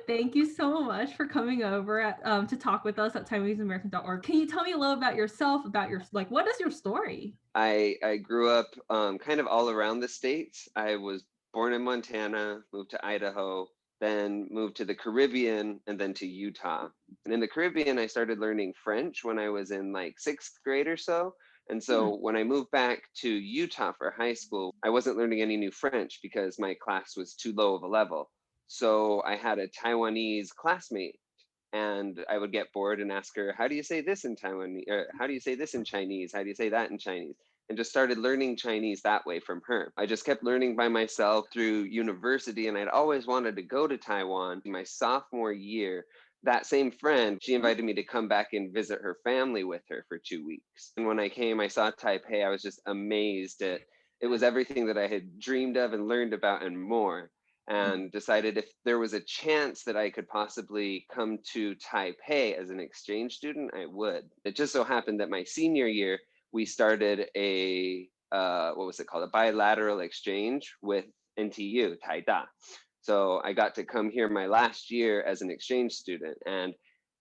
Thank you so much for coming over to talk with us at TaiwaneseAmerican.org. Can you tell me a little about yourself, about your, like, what is your story? I grew up kind of all around the states. I was born in Montana, moved to Idaho, then moved to the Caribbean, and then to Utah. And in the Caribbean, I started learning French when I was in like sixth grade or so. And Hmm. so when I moved back to Utah for high school, I wasn't learning any new French because my class was too low of a level. So I had a Taiwanese classmate, and I would get bored and ask her, "How do you say this in Taiwan? Or how do you say this in Chinese? How do you say that in Chinese?" And just started learning Chinese that way from her. I just kept learning by myself through university, and I'd always wanted to go to Taiwan. My sophomore year, that same friend, she invited me to come back and visit her family with her for 2 weeks. And when I came, I saw Taipei. I was just amazed at it was everything that I had dreamed of and learned about and more, and decided if there was a chance that I could possibly come to Taipei as an exchange student, I would. It just so happened that my senior year, we started a what was it called? A bilateral exchange with NTU, Taida. So I got to come here my last year as an exchange student. And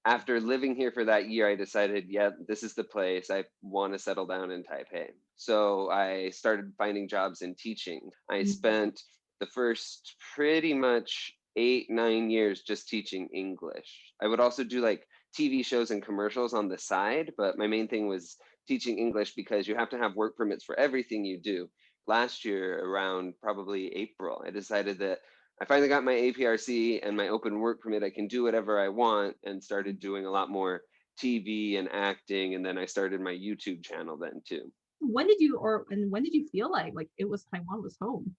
after living here for that year, I decided, yeah, this is the place. I want to settle down in Taipei. So I started finding jobs in teaching. I spent the first pretty much 8, 9 years just teaching English. I would also do like TV shows and commercials on the side, but my main thing was teaching English because you have to have work permits for everything you do. Last year, around probably April, I decided that I finally got my APRC and my open work permit. I can do whatever I want, and started doing a lot more TV and acting. And then I started my YouTube channel then too. When did you feel like it was Taiwan was home?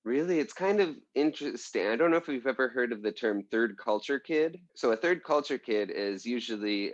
Really, it's kind of interesting. I don't know if you've ever heard of the term third culture kid. So, a third culture kid is usually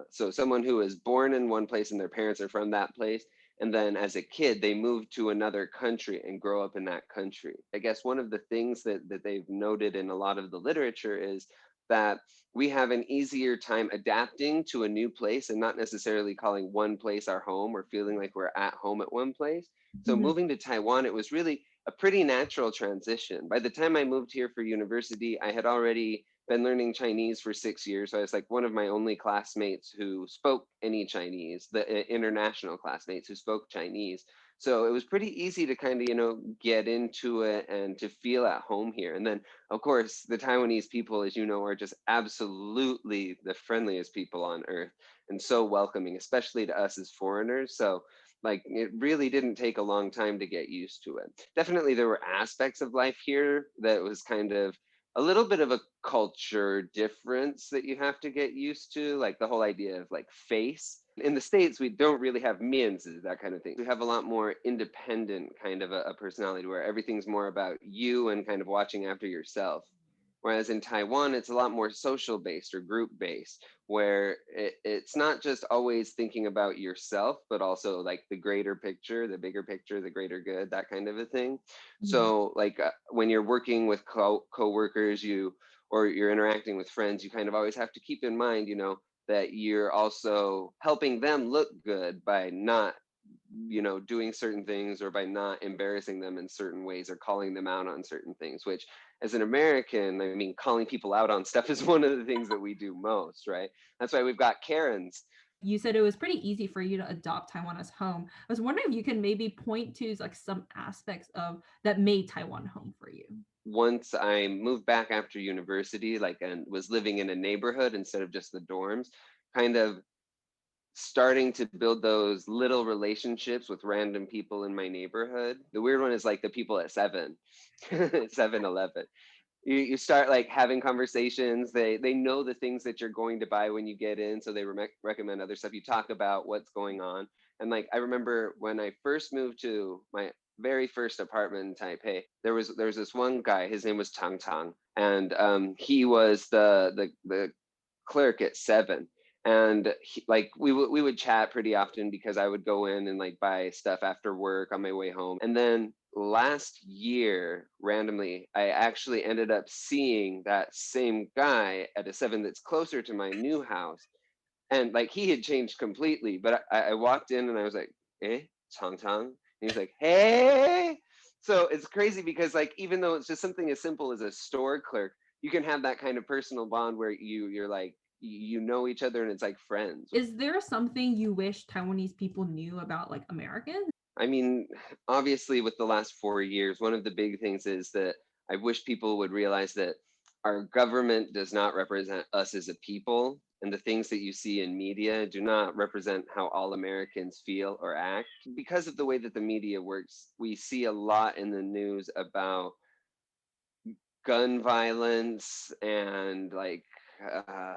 someone who is born in one place and their parents are from that place. And then as a kid, they move to another country and grow up in that country. I guess one of the things that they've noted in a lot of the literature is that we have an easier time adapting to a new place and not necessarily calling one place our home or feeling like we're at home at one place. So, Mhm. moving to Taiwan, it was really a pretty natural transition. By the time I moved here for university, I had already been learning Chinese for 6 years. So I was like one of my only classmates who spoke any Chinese, the international classmates who spoke Chinese. So it was pretty easy to kind of, get into it and to feel at home here. And then, of course, the Taiwanese people, as you know, are just absolutely the friendliest people on earth and so welcoming, especially to us as foreigners. So like it really didn't take a long time to get used to it. Definitely there were aspects of life here that was kind of a little bit of a culture difference that you have to get used to, like the whole idea of like face. In the States, we don't really have means, that kind of thing. We have a lot more independent kind of a personality where everything's more about you and kind of watching after yourself. Whereas in Taiwan, it's a lot more social based or group based, where it's not just always thinking about yourself, but also like the greater picture, the bigger picture, the greater good, that kind of a thing. Mhm. So, like when you're working with coworkers, or you're interacting with friends, you kind of always have to keep in mind, that you're also helping them look good by not doing certain things or by not embarrassing them in certain ways or calling them out on certain things, which as an American, I mean, calling people out on stuff is one of the things that we do most, right? That's why we've got Karens. You said it was pretty easy for you to adopt Taiwan as home. I was wondering if you can maybe point to like some aspects of that made Taiwan home for you. Once I moved back after university, like, and was living in a neighborhood instead of just the dorms, kind of starting to build those little relationships with random people in my neighborhood. The weird one is like the people at 7-Eleven. You start like having conversations. They know the things that you're going to buy when you get in, so they recommend other stuff. You talk about what's going on. And like I remember when I first moved to my very first apartment in Taipei, there was this one guy. His name was Chang, and he was the clerk at 7. And like we would chat pretty often because I would go in and like buy stuff after work on my way home. And then last year, randomly, I actually ended up seeing that same guy at a 7 that's closer to my new house. And like he had changed completely, but I walked in and I was like, eh, Chang Chang. And he was like, hey. So it's crazy because like even though it's just something as simple as a store clerk, you can have that kind of personal bond where you're like, you know each other and it's like friends. Is there something you wish Taiwanese people knew about like Americans? I mean, obviously, with the last 4 years, one of the big things is that I wish people would realize that our government does not represent us as a people. And the things that you see in media do not represent how all Americans feel or act. Because of the way that the media works, we see a lot in the news about gun violence and like uh,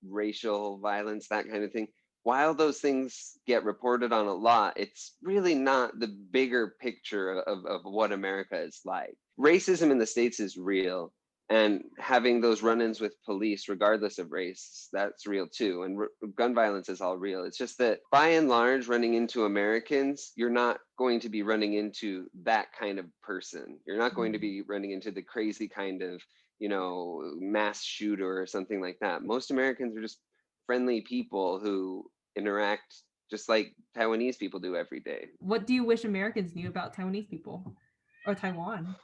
racial violence, that kind of thing. While those things get reported on a lot, it's really not the bigger picture of what America is like. Racism in the States is real, and having those run-ins with police regardless of race, that's real too. And gun violence is all real. It's just that by and large, running into Americans, you're not going to be running into that kind of person. You're not going to Mm. be running into the crazy kind of mass shooter or something like that. Most Americans are just friendly people who interact just like Taiwanese people do every day. What do you wish Americans knew about Taiwanese people or Taiwan?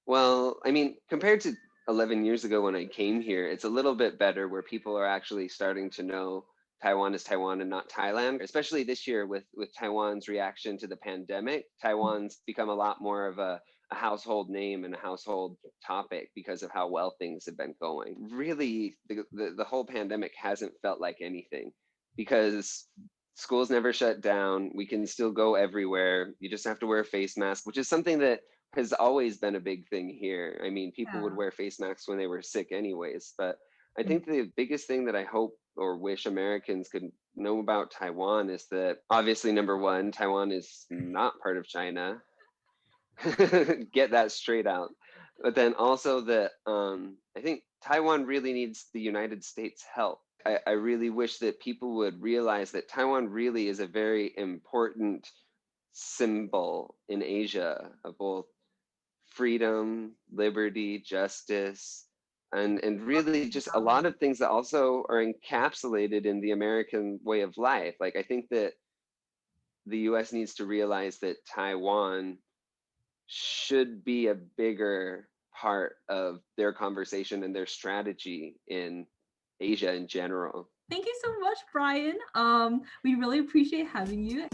Well, I mean, compared to 11 years ago when I came here, it's a little bit better where people are actually starting to know Taiwan is Taiwan and not Thailand. Especially this year with Taiwan's reaction to the pandemic, Taiwan's become a lot more of a household name and a household topic because of how well things have been going. Really, the whole pandemic hasn't felt like anything because schools never shut down. We can still go everywhere. You just have to wear a face mask, which is something that has always been a big thing here. I mean, people would Yeah. wear face masks when they were sick anyways, but I Mm. think the biggest thing that I hope or wish Americans could know about Taiwan is that obviously number one, Taiwan is not part of China. Get that straight out. But then also that I think Taiwan really needs the United States help. I really wish that people would realize that Taiwan really is a very important symbol in Asia of both freedom, liberty, justice, and really just a lot of things that also are encapsulated in the American way of life. Like I think that the US needs to realize that Taiwan should be a bigger part of their conversation and their strategy in Asia in general. Thank you so much, Brian. We really appreciate having you.